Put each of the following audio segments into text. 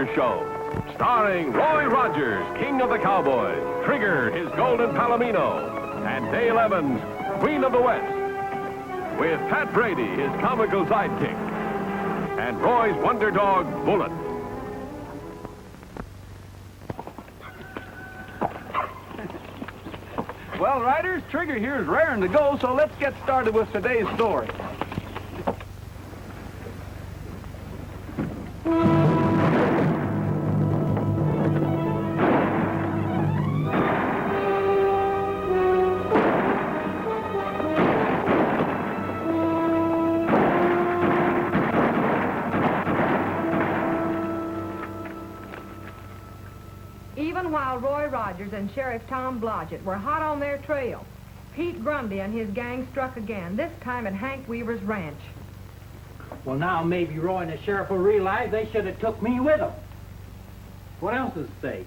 Rogers Show. Starring Roy Rogers, King of the Cowboys, Trigger, his Golden Palomino, and Dale Evans, Queen of the West. With Pat Brady, his comical sidekick, and Roy's wonder dog, Bullet. Well, Riders, Trigger here is raring to go, so let's get started with today's story. Even while Roy Rogers and Sheriff Tom Blodgett were hot on their trail, Pete Grundy and his gang struck again, this time at Hank Weaver's ranch. Well, now maybe Roy and the sheriff will realize they should have took me with them. What else is at stake?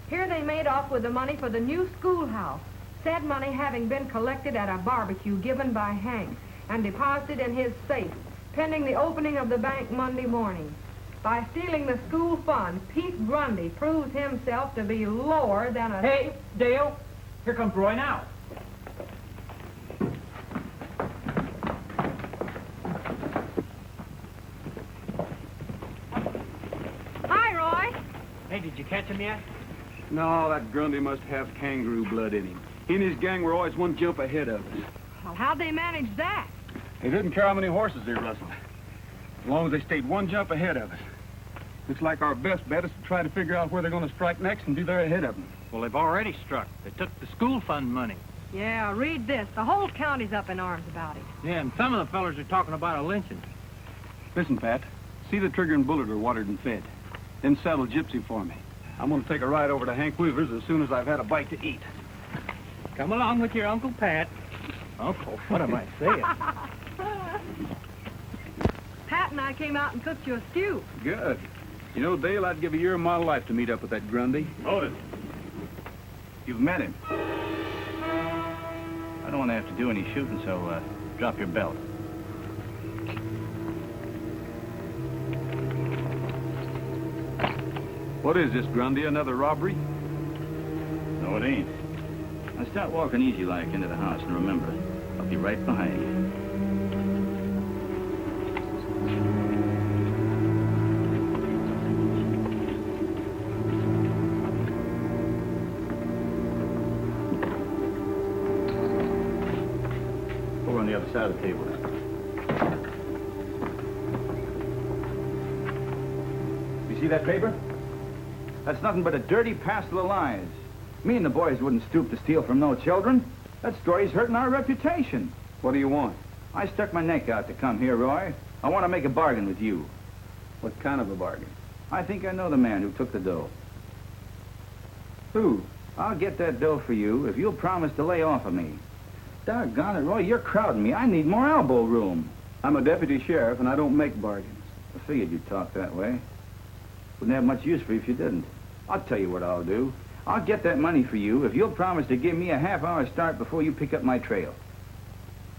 Here they made off with the money for the new schoolhouse, said money having been collected at a barbecue given by Hank and deposited in his safe, pending the opening of the bank Monday morning. By stealing the school fund, Pete Grundy proves himself to be lower than a... Hey, Dale, here comes Roy now. Hi, Roy. Hey, did you catch him yet? No, that Grundy must have kangaroo blood in him. He and his gang were always one jump ahead of us. Well, how'd they manage that? They didn't care how many horses they rustled. As long as they stayed one jump ahead of us. Looks like our best bet is to try to figure out where they're going to strike next and be there ahead of them. Well, they've already struck. They took the school fund money. Yeah, read this. The whole county's up in arms about it. Yeah, and some of the fellers are talking about a lynching. Listen, Pat. See that Trigger and Bullet are watered and fed. Then saddle Gypsy for me. I'm going to take a ride over to Hank Weaver's as soon as I've had a bite to eat. Come along with your Uncle Pat. Uncle, what am I saying? Pat and I came out and cooked you a stew. Good. You know, Dale, I'd give a year of my life to meet up with that Grundy. Noted. You've met him. I don't want to have to do any shooting, so drop your belt. What is this, Grundy? Another robbery? No, it ain't. Now start walking easy like into the house, and remember, I'll be right behind you. Over on the other side of the table. You see that paper? That's nothing but a dirty passel of lies. Me and the boys wouldn't stoop to steal from no children. That story's hurting our reputation. What do you want? I stuck my neck out to come here, Roy. I want to make a bargain with you. What kind of a bargain? I think I know the man who took the dough. Who? I'll get that dough for you if you'll promise to lay off of me. Doggone it, Roy, you're crowding me. I need more elbow room. I'm a deputy sheriff, and I don't make bargains. I figured you'd talk that way. Wouldn't have much use for you if you didn't. I'll tell you what I'll do. I'll get that money for you if you'll promise to give me a half-hour start before you pick up my trail.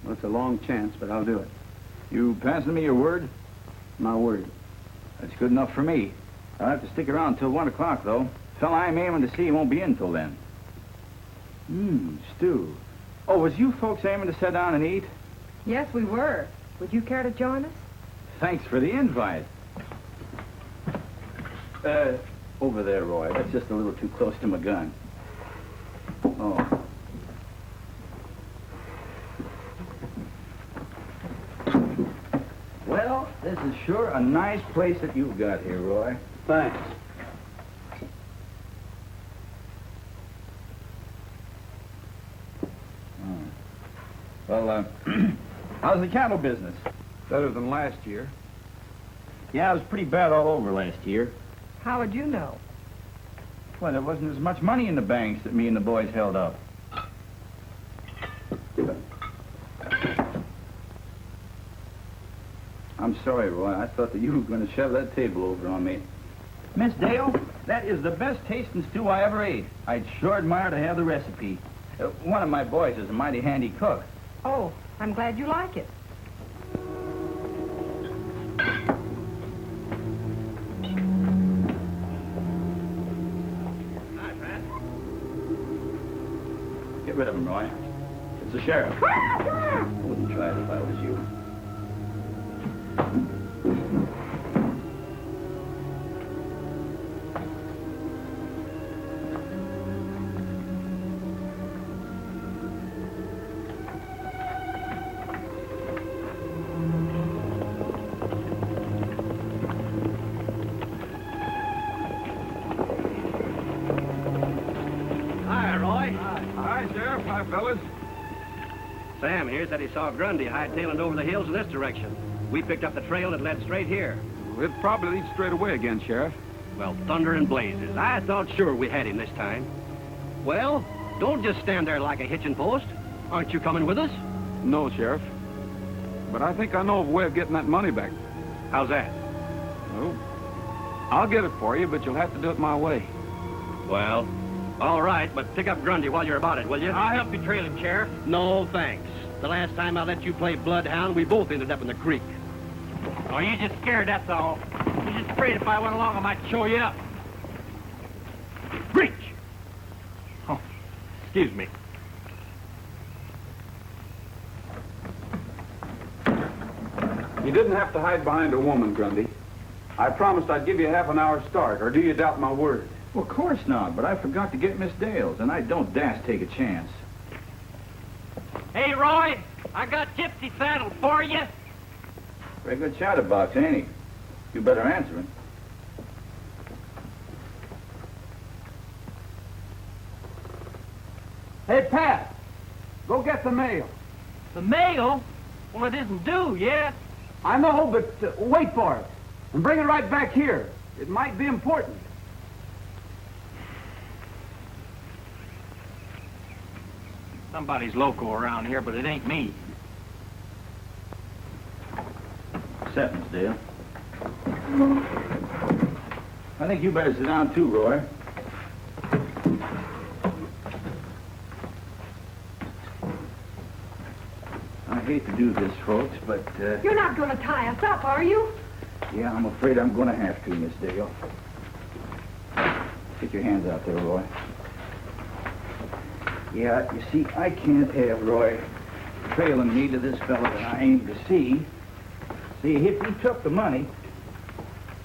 Well, it's a long chance, but I'll do it. You passing me your word? My word. That's good enough for me. I'll have to stick around till 1 o'clock, though. Fella I'm aiming to see won't be in till then. Stew. Oh, was you folks aiming to sit down and eat? Yes, we were. Would you care to join us? Thanks for the invite. Over there, Roy. That's just a little too close to my gun. Oh. Well, this is sure a nice place that you've got here, Roy. Thanks. Well, how's the cattle business? Better than last year. Yeah, it was pretty bad all over last year. How would you know? Well, there wasn't as much money in the banks that me and the boys held up. I'm sorry, Roy. I thought that you were going to shove that table over on me. Miss Dale, that is the best tasting stew I ever ate. I'd sure admire to have the recipe. One of my boys is a mighty handy cook. Oh, I'm glad you like it. Get rid of him, Roy. It's the sheriff. I wouldn't try it if I was you. Hi, Sheriff. Hi, fellas. Sam here said he saw Grundy hightailing over the hills in this direction. We picked up the trail and it led straight here. It probably leads straight away again, Sheriff. Well, thunder and blazes. I thought sure we had him this time. Well, don't just stand there like a hitching post. Aren't you coming with us? No, Sheriff. But I think I know of a way of getting that money back. How's that? Well, I'll get it for you, but you'll have to do it my way. Well, all right, but pick up Grundy while you're about it, will you? I'll help you trail him, Sheriff. No, thanks. The last time I let you play bloodhound, we both ended up in the creek. Oh, you're just scared, that's all. You're just afraid if I went along, I might show you up. Reach! Oh, excuse me. You didn't have to hide behind a woman, Grundy. I promised I'd give you half an hour's start, or do you doubt my word? Well, of course not, but I forgot to get Miss Dale's, and I don't dast take a chance. Hey, Roy, I got Gypsy saddled for you. Very good chatterbox, ain't he? You better answer him. Hey, Pat, go get the mail. The mail? Well, it isn't due yet. I know, but wait for it. And bring it right back here. It might be important. Somebody's loco around here, but it ain't me. Set, Miss Dale. I think you better sit down too, Roy. I hate to do this, folks, but, You're not going to tie us up, are you? yeah, I'm afraid I'm going to have to, Miss Dale. Get your hands out there, Roy. Yeah, you see, I can't have Roy trailing me to this fella that I aim to see. See, if he took the money,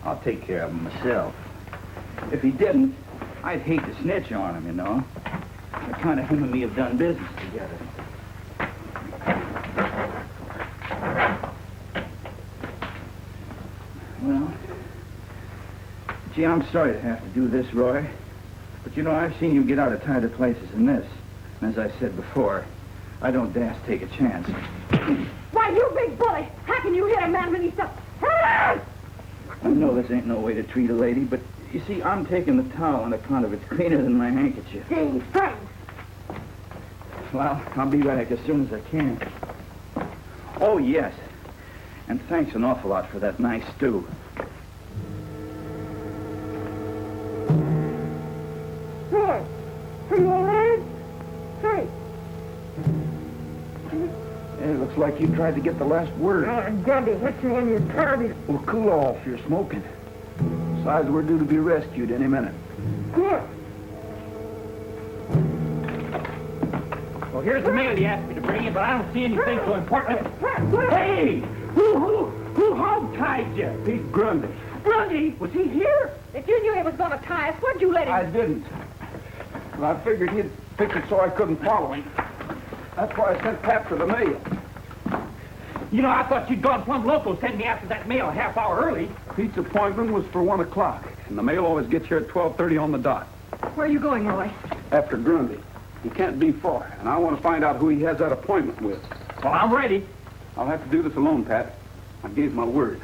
I'll take care of him myself. If he didn't, I'd hate to snitch on him, you know. The kind of him and me have done business together. Well, gee, I'm sorry to have to do this, Roy. But, you know, I've seen you get out of tighter places than this. And as I said before, I don't dast take a chance. Why, you big bully! How can you hit a man when he's so... I know this ain't no way to treat a lady, but, you see, I'm taking the towel on account of it's cleaner than my handkerchief. Gee, friends! Well, I'll be back as soon as I can. Oh, yes. And thanks an awful lot for that nice stew. Hey! Are you all right? Hey! It looks like you tried to get the last word. Grundy hit you in your tummy. Well, cool off. You're smoking. Besides, we're due to be rescued any minute. Good. Well, here's the mail you asked me to bring you, but I don't see anything so important. Hey! Who hog-tied you? Pete Grundy. Grundy! Was he here? If you knew he was going to tie us, what'd you let him... I didn't. Well, I figured he'd picked it so I couldn't follow him. That's why I sent Pat for the mail. You know, I thought you'd gone plumb loco sending me after that mail a half hour early. Pete's appointment was for 1 o'clock, and the mail always gets here at 12:30 on the dot. Where are you going, Roy? After Grundy. He can't be far, and I want to find out who he has that appointment with. Well, I'm ready. I'll have to do this alone, Pat. I gave my word.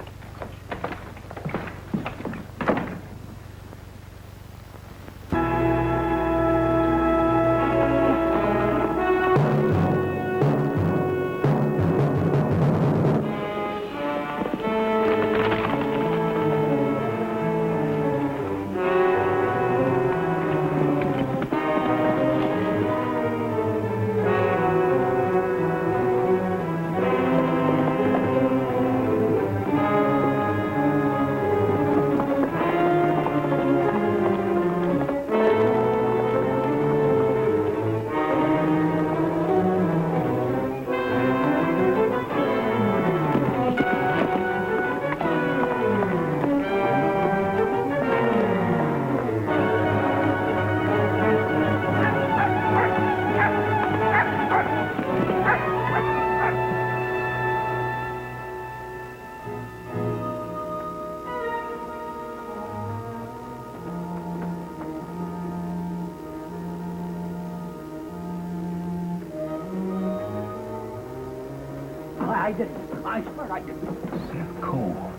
I didn't. I swear I didn't. Seth Cole.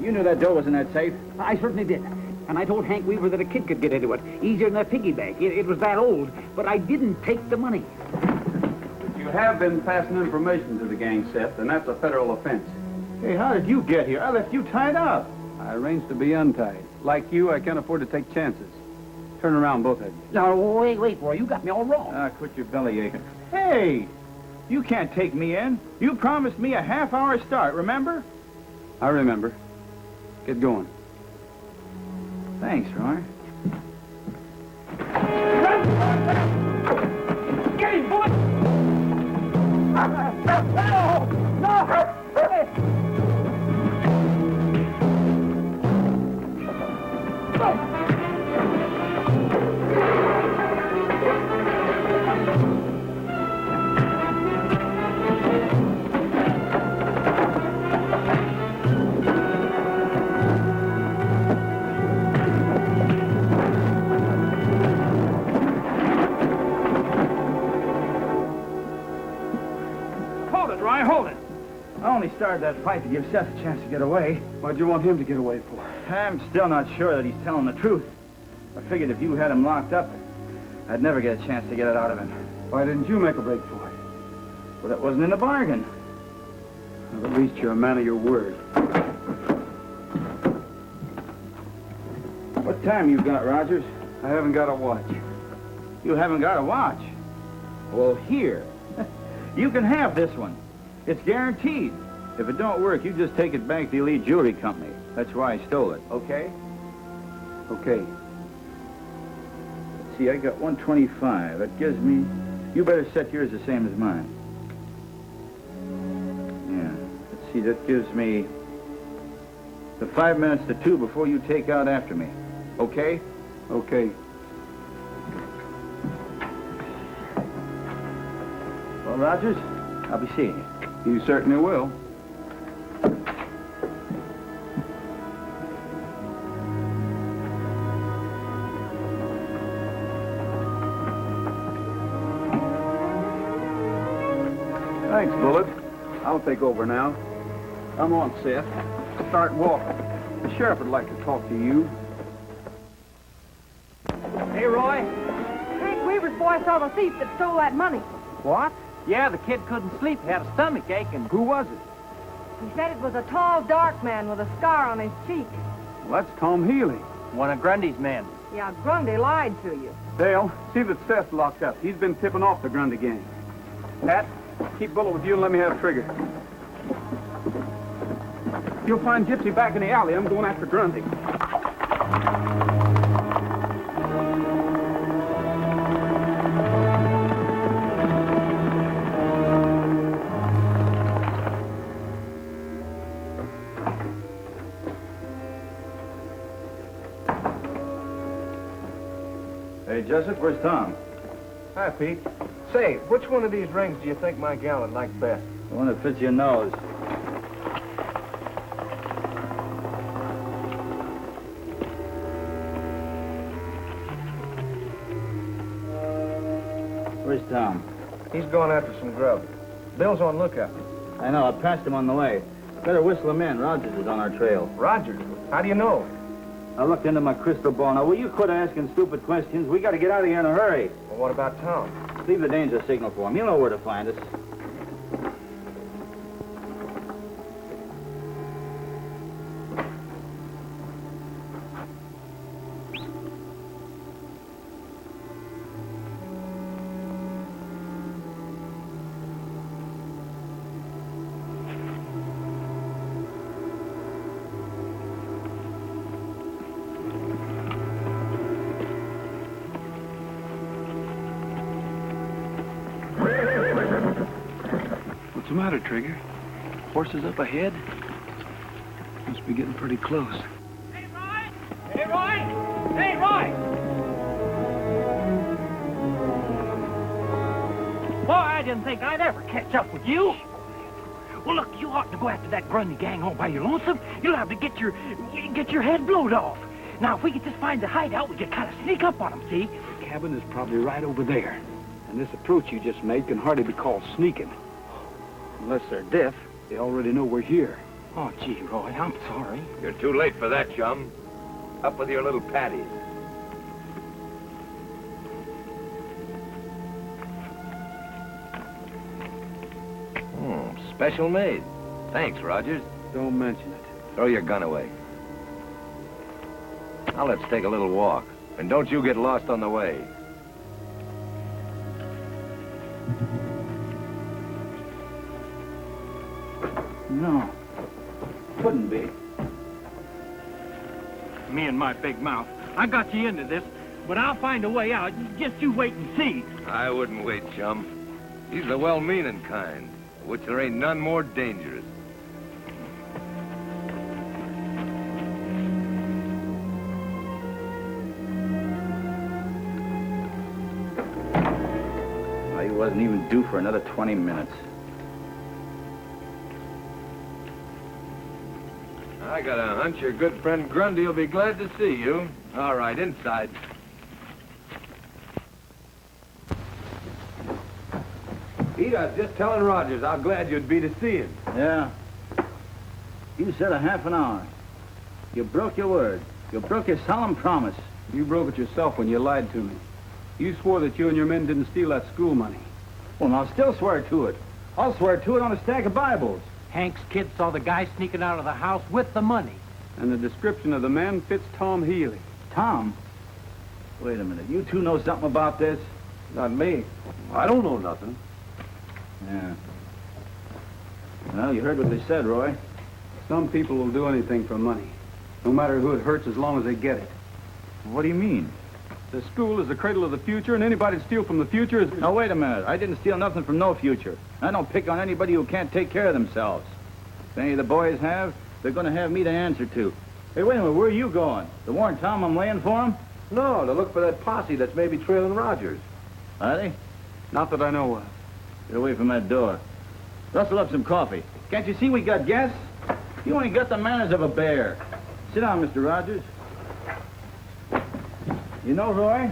You knew that dough was in that safe? I certainly did. And I told Hank Weaver that a kid could get into it, easier than a piggy bank. It was that old, but I didn't take the money. But you have been passing information to the gang, Seth, and that's a federal offense. Hey, how did you get here? I left you tied up. I arranged to be untied. Like you, I can't afford to take chances. Turn around, both of you. Now, wait, Roy, you got me all wrong. Quit your belly aching. Hey, you can't take me in. You promised me a half-hour start, remember? I remember. Get going. Thanks, Roy. Get him, boy! Hold it. I only started that fight to give Seth a chance to get away. What'd you want him to get away for? I'm still not sure that he's telling the truth. I figured if you had him locked up, I'd never get a chance to get it out of him. Why didn't you make a break for it? Well, that wasn't in the bargain. Well, at least you're a man of your word. What time you got, Rogers? I haven't got a watch. You haven't got a watch? Well, here. You can have this one. It's guaranteed. If it don't work, you just take it back to the Elite Jewelry Company. That's why I stole it, okay? Okay. Let's see, I got 125. That gives me... You better set yours the same as mine. Yeah. Let's see, that gives me... the 5 minutes to 2 before you take out after me. Okay? Okay. Well, Rogers, I'll be seeing you. You certainly will. Thanks, Bullet. I'll take over now. Come on, Seth. Start walking. The sheriff would like to talk to you. Hey, Roy. Hank Weaver's boy saw the thief that stole that money. What? Yeah, the kid couldn't sleep. He had a stomach ache, and... Who was it? He said it was a tall, dark man with a scar on his cheek. Well, that's Tom Healy. one of Grundy's men. Yeah, Grundy lied to you. Dale, see that Seth's locked up. He's been tipping off the Grundy gang. Pat, keep Bullet with you and let me have Trigger. You'll find Gypsy back in the alley. I'm going after Grundy. Hey, Jessup, where's Tom? Hi, Pete. Say, which one of these rings do you think my gal would like best? The one that fits your nose. Where's Tom? He's going after some grub. Bill's on lookout. I know, I passed him on the way. Better whistle him in. Rogers is on our trail. Roger, how do you know? I looked into my crystal ball. Now, will you quit asking stupid questions? We got to get out of here in a hurry. Well, what about Tom? Leave the danger signal for him. He'll know where to find us. What's the matter, Trigger? Horses up ahead? Must be getting pretty close. Hey, Roy! Hey, Roy! Hey, Roy! Boy, I didn't think I'd ever catch up with you. Well, look, you ought to go after that Grundy gang all by your lonesome. You'll have to get your head blowed off. Now, if we could just find the hideout, we could kind of sneak up on them, see? The cabin is probably right over there. And this approach you just made can hardly be called sneaking. Unless they're deaf. They already know we're here. Oh, gee, Roy, I'm sorry. You're too late for that, chum. Up with your little patties. Special made. Thanks, Rogers. Don't mention it. Throw your gun away. Now let's take a little walk. And don't you get lost on the way. No. Couldn't be. Me and my big mouth. I got you into this, but I'll find a way out. Just you wait and see. I wouldn't wait, chum. He's the well-meaning kind, of which there ain't none more dangerous. Well, he wasn't even due for another 20 minutes. I got a hunch your good friend Grundy will be glad to see you. All right, inside. Pete, I was just telling Rogers how glad you'd be to see him. Yeah. You said a half an hour. You broke your word. You broke your solemn promise. You broke it yourself when you lied to me. You swore that you and your men didn't steal that school money. Well, I'll still swear to it. I'll swear to it on a stack of Bibles. Hank's kid saw the guy sneaking out of the house with the money. And the description of the man fits Tom Healy. Tom? Wait a minute. You two know something about this? Not me. I don't know nothing. Yeah. Well, you heard what they said, Roy. Some people will do anything for money, no matter who it hurts as long as they get it. What do you mean? The school is the cradle of the future, and anybody that steals from the future is... Now, wait a minute. I didn't steal nothing from no future. I don't pick on anybody who can't take care of themselves. If any of the boys have, they're going to have me to answer to. Hey, wait a minute. Where are you going? To warn Tom I'm laying for him? No, to look for that posse that's maybe trailing Rogers. Are they? Not that I know of. Get away from that door. Rustle up some coffee. Can't you see we got guests? You only got the manners of a bear. Sit down, Mr. Rogers. You know, Roy,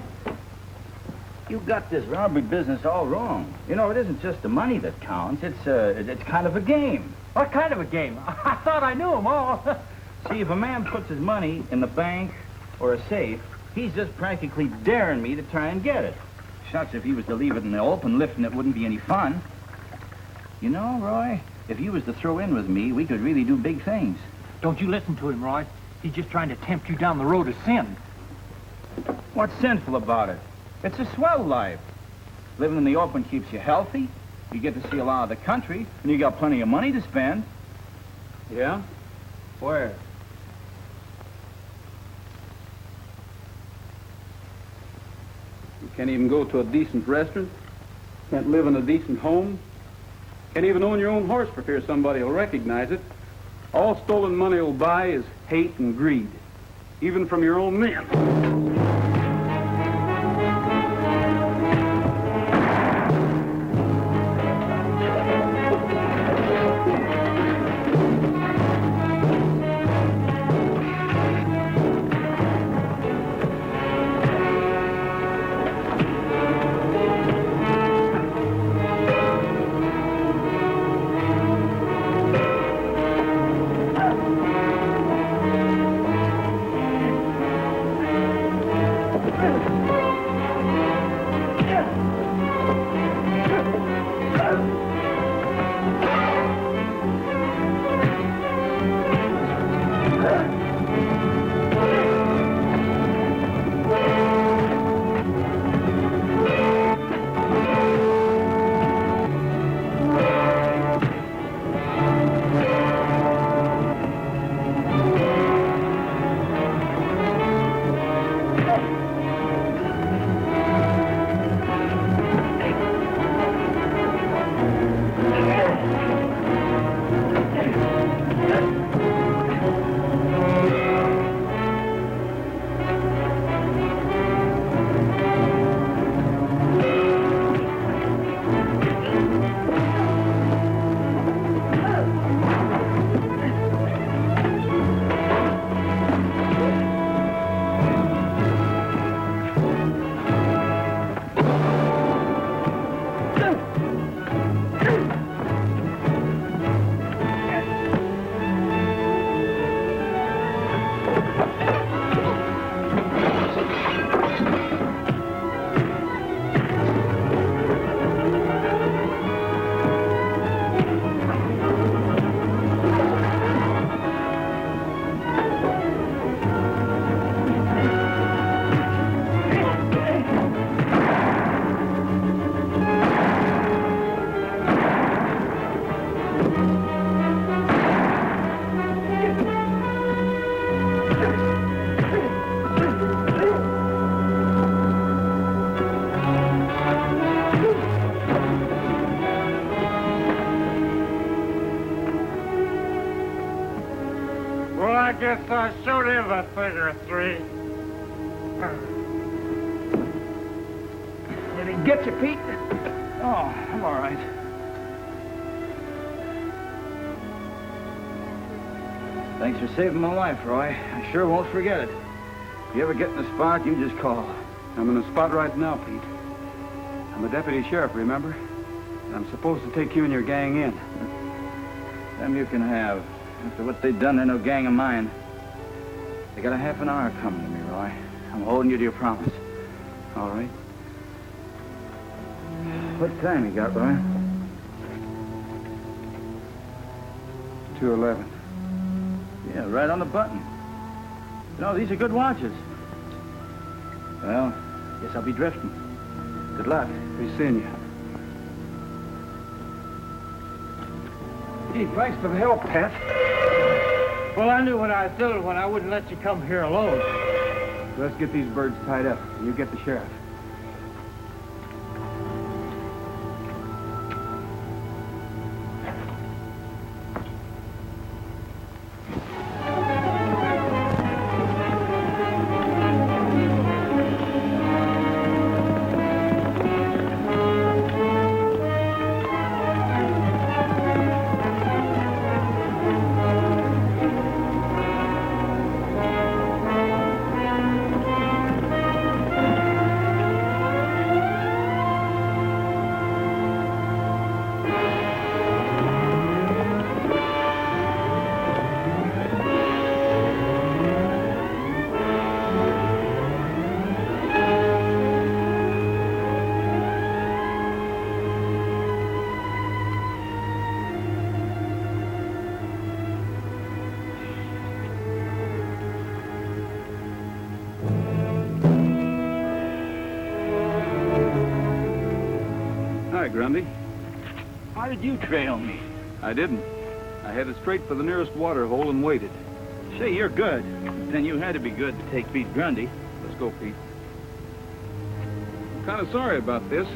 you got this robbery business all wrong. You know, it isn't just the money that counts. It's kind of a game. What kind of a game? I thought I knew them all. See, if a man puts his money in the bank or a safe, he's just practically daring me to try and get it. Shucks, if he was to leave it in the open, lifting it wouldn't be any fun. You know, Roy, if you was to throw in with me, we could really do big things. Don't you listen to him, Roy. He's just trying to tempt you down the road of sin. What's sinful about it? It's a swell life. Living in the open keeps you healthy. You get to see a lot of the country, and you got plenty of money to spend. Yeah? Where? You can't even go to a decent restaurant. Can't live in a decent home. Can't even own your own horse for fear somebody will recognize it. All stolen money will buy is hate and greed, even from your own men. guess I showed him a thing or three. Did he get you, Pete? Oh, I'm all right. Thanks for saving my life, Roy. I sure won't forget it. If you ever get in a spot, you just call. I'm in a spot right now, Pete. I'm a deputy sheriff, remember? And I'm supposed to take you and your gang in. Them you can have. After what they've done, they're no gang of mine. They got a half an hour coming to me, Roy. I'm holding you to your promise. All right. What time you got, Roy? 2:11. Yeah, right on the button. You know, these are good watches. Well, guess I'll be drifting. Good luck. Be seeing you. Gee, thanks for the help, Pat. Well, I knew what I was doing when I wouldn't let you come here alone. Let's get these birds tied up. You get the sheriff. Hi, Grundy. Why did you trail me? I didn't. I headed straight for the nearest water hole and waited. Say, you're good. Then you had to be good to take Pete Grundy. Let's go, Pete. I'm kind of sorry about this.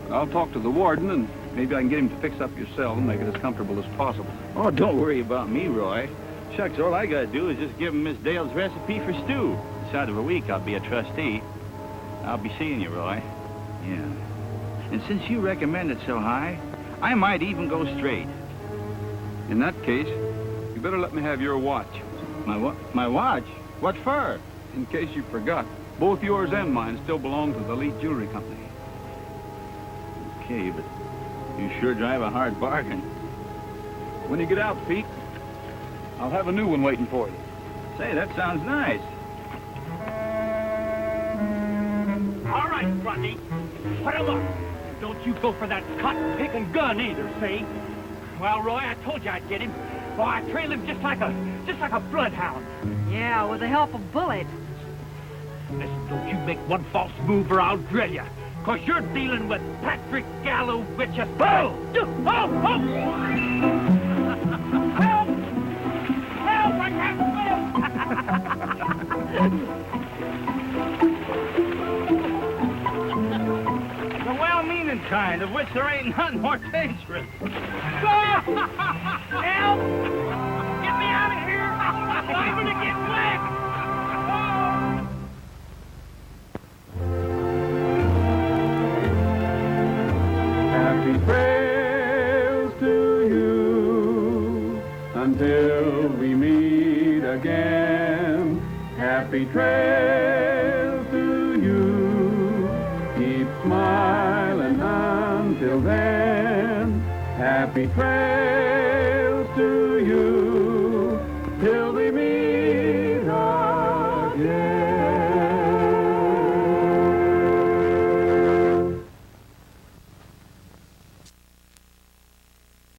But I'll talk to the warden, and maybe I can get him to fix up your cell and make it as comfortable as possible. Oh, don't worry about me, Roy. Shucks, all I gotta do is just give him Miss Dale's recipe for stew. Inside of a week, I'll be a trustee. I'll be seeing you, Roy. Yeah. And since you recommend it so high, I might even go straight. In that case, you better let me have your watch. My what? My watch? What for? In case you forgot, both yours and mine still belong to the Elite Jewelry Company. Okay, but you sure drive a hard bargain. When you get out, Pete, I'll have a new one waiting for you. Say, that sounds nice. All right, Grundy. Put him up. Don't you go for that cotton-picking gun either, see? Well, Roy, I told you I'd get him. Oh, I trail him just like a bloodhound. Yeah, with the help of bullets. Listen, don't you make one false move or I'll drill you. 'Cause you're dealing with Patrick Gallowitch. Oh! Oh! Oh! Help! Help! I can't swim! The well-meaning kind, of which there ain't none more dangerous. Help! Get me out of here! I'm gonna get wet! Happy trails to you until we meet again. Happy trails to you. Keep smiling until then. Happy trails.